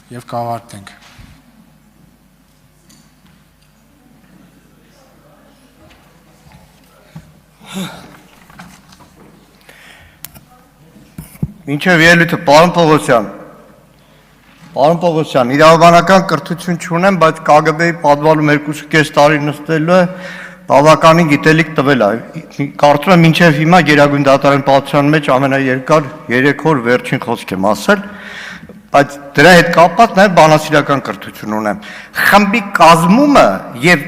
եւ կավարտենք։ Մինչև ելույթը պարոն Պողոսյան, իրավաբանական կրթություն չունեմ, բայց ԿԳԲ-ի պատվալում 2.5 տարի նստելու է բավականին գիտելիք տվել է։ Կարծում եմ մինչև հիմա Գերագույն դատարան պատասխան մեջ ամենաերկար 3 օր վերջին խոսք եմ ասել, բայց դրա հետ կապված նաև բանասիրական կրթություն ունեմ։ Խմբի կազմումը եւ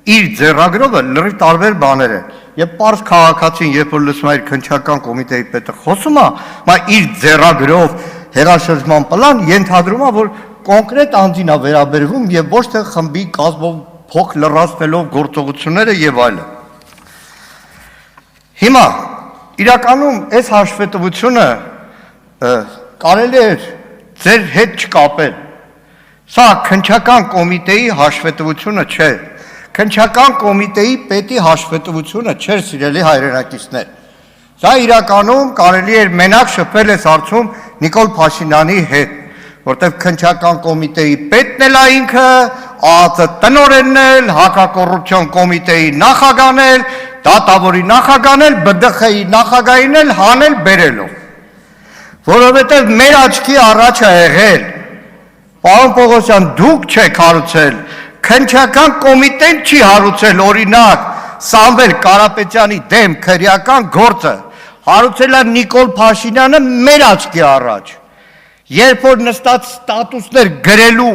իր ձեռագրովը լրիվ տարբեր բաներ են։ Եվ պարզ քաղաքացին, երբ որ լսում է իր քննչական կոմիտեի պետը խոսում է, իր ձեռագրով հեռաշրջման պլան ենթադրում է, որ կոնկրետ անձին է վերաբերվում եւ ոչ թե խմբի կազմով փոխ լրացնելով գործողությունները եւ այլն։ Հիմա իրականում այս հաշվետվությունը կարելի է ձեր հետ չկապել։ Սա քննչական կոմիտեի հաշվետվությունը չէ։ Քննչական կոմիտեի պետի հաշվետվությունը չէր, սիրելի հայրենակիցներ։ Սա իրականում կարելի էր մենակ շփվել այս հարցում Նիկոլ Փաշինյանի հետ, որտեղ քննչական կոմիտեի պետն էլ ինքը, ԱԱԾ տնօրենն էլ, հակակոռուպցիոն կոմիտեի նախագահն էլ, դատավորի նախագահն էլ, ԲԴԽ-ի նախագահին էլ հանել բերելով։ Որովհետև մեր աչքի առաջ է եղել, պարոն Պողոսյան, դուք չեք հարուցել, քննչական կոմիտեն չի հարուցել, օրինակ Սամվել Կարապետյանի դեմ քրեական գործը, հարուցել է Նիկոլ Փաշինյանը մեր աչքի առաջ, երբ որ նստած ստատուսներ գրելու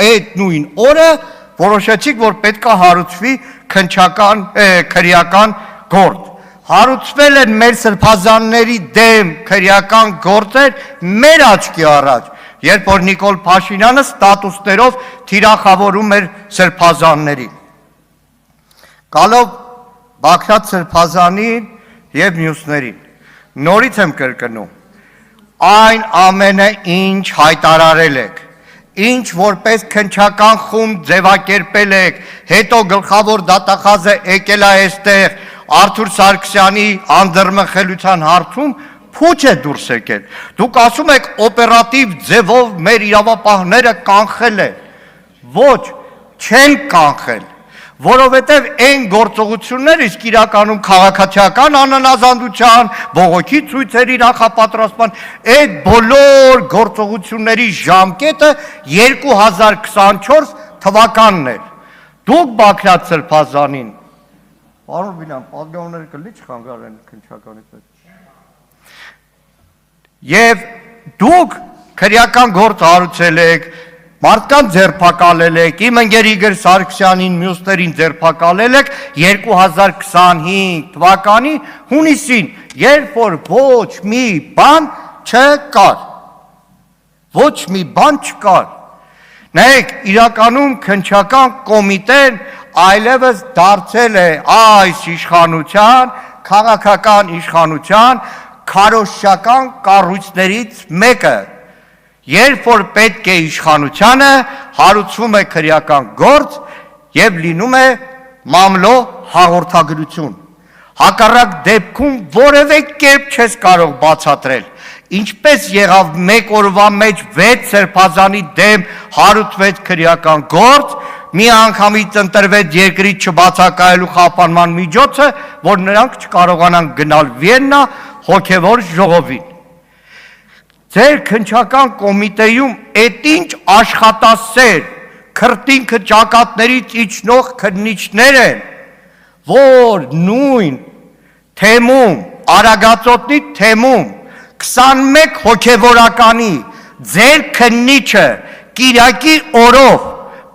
այդ նույն օրը որոշեցիք, որ պետք է հարուցվի քրեական գործ։ Հարուցվել են մեր սրբազանների դեմ քրեական գործեր մեր աչքի առաջ, երբ որ Նիկոլ Փաշինյանը ստատուսներով թիրախավորում էր սրբազաններին։ Գալով Բագրատ Սրբազանին եւ մյուսներին, նորից եմ կրկնում, այն ամենը ինչ հայտարարել եք, ինչ որպես քննչական խումբ ձևակերպել եք, հետո գլխավոր դատախազը եկել է այստեղ Արթուր Սարգսյանի անդրմխելության հարցում փուչ է դուրս եկել։ Դուք ասում եք օպերատիվ ձևով մեր իրավապահները կանխել են։ Ոչ, չեն կանխել, որովհետև այն գործողությունները իսկ իրականում քաղաքացիական անհնազանդության, բողոքի ցույցերի նախապատրաստման, այդ բոլոր գործողությունների ժամկետը 2024 թվականն էր։ Դուք Բագրատ Սրբազանին, պարոն Վիլյան, պատգամները կլի չխանգարեն քննչականի պետ։ Եվ դուք քրեական գործ հարուցել եք, մարդկանց ձերբակալել եք, իմ ընկեր Իգոր Սարգսյանին, մյուսներին ձերբակալել եք 2025 թվականի հունիսին, երբ որ ոչ մի բան չկար։ Ոչ մի բան չկար։ Նայեք, իրականում քննչական կոմիտեն այլևս դարձել է այս իշխանության, քաղաքական իշխանության քարոզչական կառույցներից մեկը, երբ որ պետք է իշխանությանը հարուցվում է քրեական գործ եւ լինում է մամլո հաղորդագրություն։ Հակառակ դեպքում որևէ կերպ չես կարող բացատրել, ինչպես եղավ մեկ օրվա մեջ 6 սրբազանի դեմ հարուցվեց քրեական գործ, մի անգամից ընտրվեց երկրից չբացակայելու խափանման միջոցը, որ նրանք չկարողանան գնալ Վիեննա հոգևոր ժողովին։ Ձեր քննչական կոմիտեում այդ ինչ աշխատասեր, քրտինքը ճակատներից իջնող քննիչներ են, որ նույն թեմում, Արագածոտնի թեմում 21 հոգևորականի ձեր քննիչը Կիրակի օրով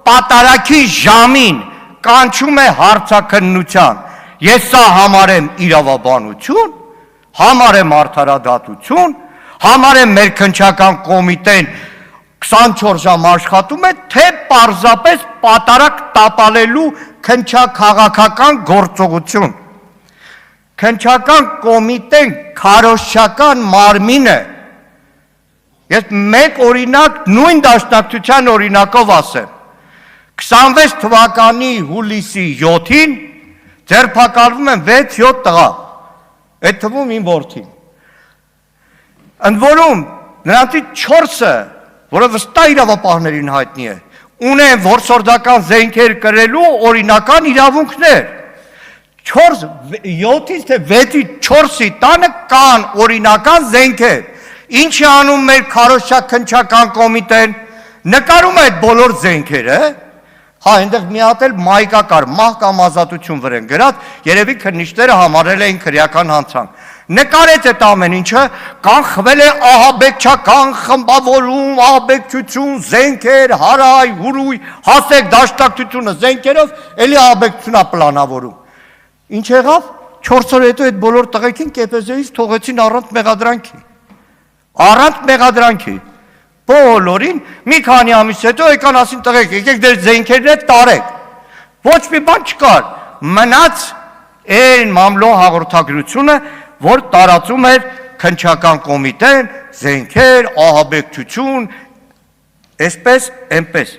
պատարագի ժամին կանչում է հարցաքննության։ Ես սա համարեմ իրավաբանություն, համարեմ արդարադատություն, համարեմ մեր քննչական կոմիտեն 24 ժամ աշխատում է, թե պարզապես պատարագ տապալելու քննչաքաղաքական գործողություն։ Քննչական կոմիտեն քարոզչական մարմին է։ Ես մեկ օրինակ նույն դաշնակցության օրինակով ասեմ։ 26 թվականի հուլիսի 7-ին ձերբակալվում են 6-7 տղա, այդ թվում իմ որդին։ Ընդ որում նրանցից 4-ը որը վստահ իրավապահներին հայտնի է, ունեն որսորդական զենքեր կրելու օրինական իրավունքներ։ 7-ից թե 6-ից 4-ի տանը կան օրինական զենքեր։ Ինչ է անում մեր քարոզչակ քննչական կոմիտեն, նկարում է այդ բոլոր զենքերը, հա, այնտեղ մի հատ էլ մայկա կար, մահ կամ ազատություն վրան գրած, երևի քննիչները համարել էին քրեական հանցանք։ Նկարեց այդ ամեն ինչը, կանխվել է ահաբեկչական խմբավորում, ահաբեկչություն, զենքեր, հարայ, հուրույ, հասեք դաշնակցությունը զենքերով, էլի ահաբեկչությունա պլանավորում։ Ինչ եղավ, 4 օր հետո այդ բոլոր տղեկին կեպեզեից թողեցին առանց մեղադրանքի։ Առանց մեղադրանքի։ Բոլորին մի քանի ամիս հետո եկան ասին տղեկ, եկեք դեր զենքերն է տարեք։ Ոչ մի բան չկար։ Մնաց այն մամլո հաղորդագրությունը, որ տարածում էր քննչական կոմիտեն, զենքեր, ահաբեկչություն, այսպես, այնպես։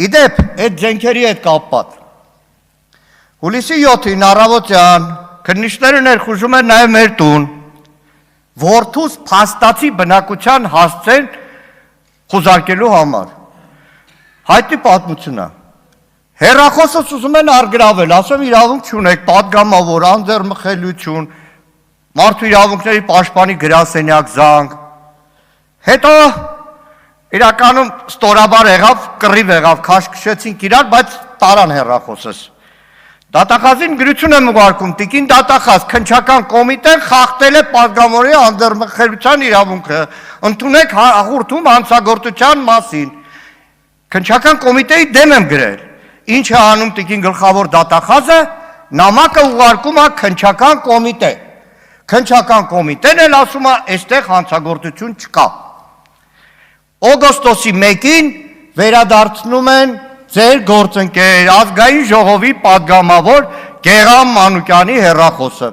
Իդեպ, այդ զենքերի հետ կապված։ Հուլիսի 7-ին առավոտյան քննիչները ներխուժում են նաև մեր տուն, որդուս փաստացի բնակության հասցեն խուզարկելու համար։ Հայտնի պատմությունն է։ Հեռախոսս ուզում են արգրավել, ասում իրավունք չունեք, պատգամավոր, անձեռմխելիություն, մարդու իրավունքների պաշտպանի գրասենյակ զանգ։ Հետո իրականում ստորաբար եղավ, կռիվ եղավ, քաշքշեցինք իրար, բայց տարան հեռախոսս։ Դատախազին գրություն եմ ուղարկում, տիկին դատախազ, քննչական կոմիտեն խախտել է պատգամավորի անձեռմխելիության իրավունքը, ընդունեք հաղորդում հանցագործության մասին։ Քննչական կոմիտեի դեմ եմ գրել։ Ինչ է անում տիկին գլխավոր դատախազը, նամակը ուղարկում է քննչական կոմիտե։ Քննչական կոմիտեն էլ ասում է, այստեղ հանցագործություն չկա։ Օգոստոսի 1-ին վերադարձնում են ձեր գործընկեր ազգային ժողովի պատգամավոր Գեղամ Մանուկյանի հեռախոսը։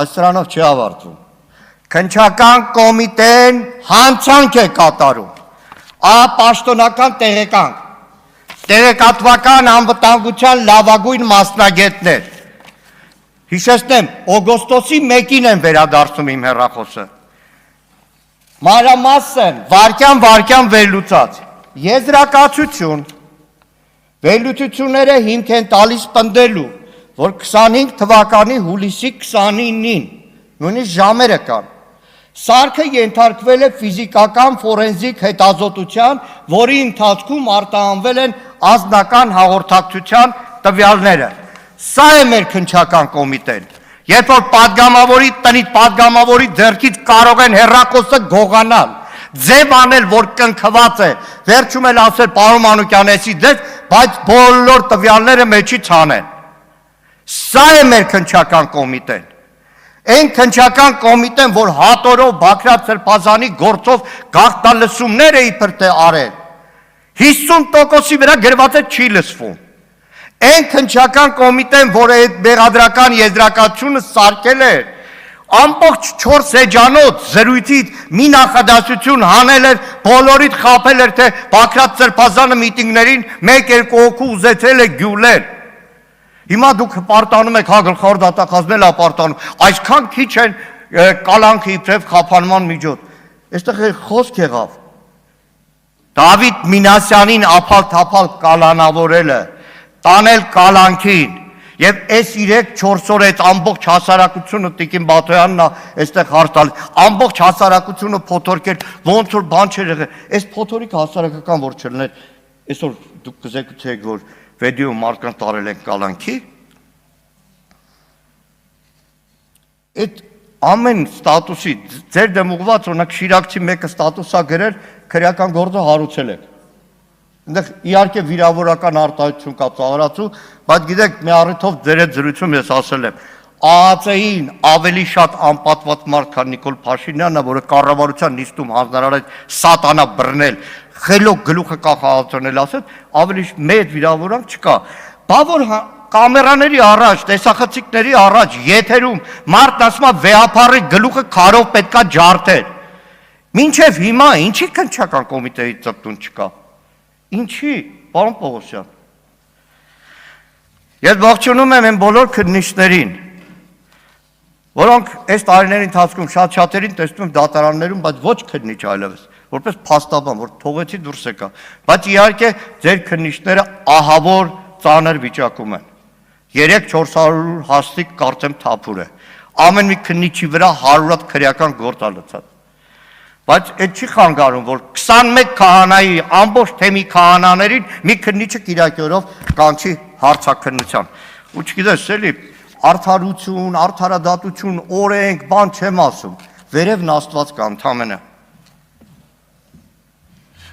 Այս սրանով չի ավարտվում։ Քննչական կոմիտեն հանցանք է կատարում, պաշտոնական տեղեկանք, տեղեկատվական անվտանգության լավագույն մասնագետներ։ Հիշեցնեմ, օգոստոսի 1-ին են վերադարձում իմ հեռախոսը։ Մանրամասն, վարկյան վերլուծած, եզրակացություն, վերլուծությունները հիմք են տալիս պնդելու, որ 25 թվականի հուլիսի 29-ին, նույնիսկ ժամերը կան, սարքը ենթարկվել է ֆիզիկական ֆորենզիկ հետազոտության, որի ընթացքում արտահանվել են անձնական հաղորդակցության տվյալները։ Սա է մեր քննչական կոմիտեն։ Երբ որ պատգամավորի տնից, պատգամավորի ձեռքից կարող են հեռախոսը գողանալ, ձև անել, որ կնքված է, վերջում էլ ասել պարոն Մանուկյան, էսի ձեզ, բայց բոլոր տվյալները մեջից հանեն։ Սա է մեր քննչական կոմիտեն։ Այն քննչական կոմիտեն, որ հատորով Բաքրատ Սրբազանի գործով գաղտնալսումներ է իբր թե արել, 50%-ի վրա գրված է չի լսվում։ Այն քննչական կոմիտեն, որը այդ մեղադրական եզրակացությունը սարքել է, ամբողջ 4 էջանոց զրույցից մի նախադասություն հանել էր, բոլորիդ խաբել էր, թե Բաքրատ Սրբազանը միտինգներին 1-2 հոգու ուզեցել է գյուլել։ Հիմա դուք պարտանում եք, հա գլխավոր դատախազն էլ ապարտանում, այսքան քիչ են կալանքը իբրև խափանման միջոց։ Այստեղ խոսք եղավ Դավիթ Մինասյանին ափալ-թափալ կալանավորելը, տանել կալանքին, և այս 3-4 օր այդ ամբողջ հասարակությունը տիկին Բաթոյանն այստեղ հարցալ, ամբողջ հասարակությունը փոթորկել, ոնց որ բան չէր եղել, այս փոթորիկը հասարակական որ չլներ, այսօր դուք կզեկուցեք, որ վեդիո մարդկանց տարել են կալանքի, այդ ամեն ստատուսի, ձեր դեմ ուղված, օրինակ Շիրակցի մեկը ստատուսա գրել, քրեական գործը հարուցել եք։ Այնտեղ իհարկե վիրավորական արտահայտություն կա ծաղրացու, բայց գիտեք, մի առիթով ձեր այդ զրույցում ես ասել եմ, ԱԱԾ-ին ավելի շատ անպատված մարդ, քան Նիկոլ Փաշինյանը, որը կառավարության նիստում հանձնարարեց սատանա բռնել, խելոք գլուխը կախաղացնել ասել, ավելի մեծ վիրավորանք չկա։ Բա որ կամերաների առաջ, տեսախցիկների առաջ, եթերում մարդն ասում է վեհափառի գլուխը քարով պետքա ջարդել։ Մինչև հիմա ինչի քննչական կոմիտեի ծպտուն չկա։ Ինչի, պարոն Պողոսյան։ Ես ողջունում եմ այն բոլոր քննիչներին, որոնք այս տարիների ընթացքում շատ-շատերին տեսնում եմ դատարաններում, բայց ոչ քննիչ այլևս, որպես փաստաբան, որ թողեցի դուրս եկա, բայց իհարկե ձեր քննիչները ահավոր ծանր վիճակում են, 3-400 հաստիկ կարծեմ թափուր է, ամեն մի քննիչի վրա 100 հատ քրեական գործ ա լցած, բայց այդ չի խանգարում, որ 21 քահանայի ամբողջ թեմի քահանաներին մի քննիչը կիրակյորով կանչի հարցաքննության, ու չգիտես, էլի, արդարություն, արդարադատություն, օրենք, բան չեմ ասում, վերևն Աստված կա ընդամենը։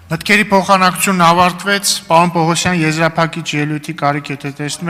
Մտքերի փոխանակությունն ավարտվեց, պարոն Պողոսյան, եզրափակիչ ելույթի կարիք եթե տեսնում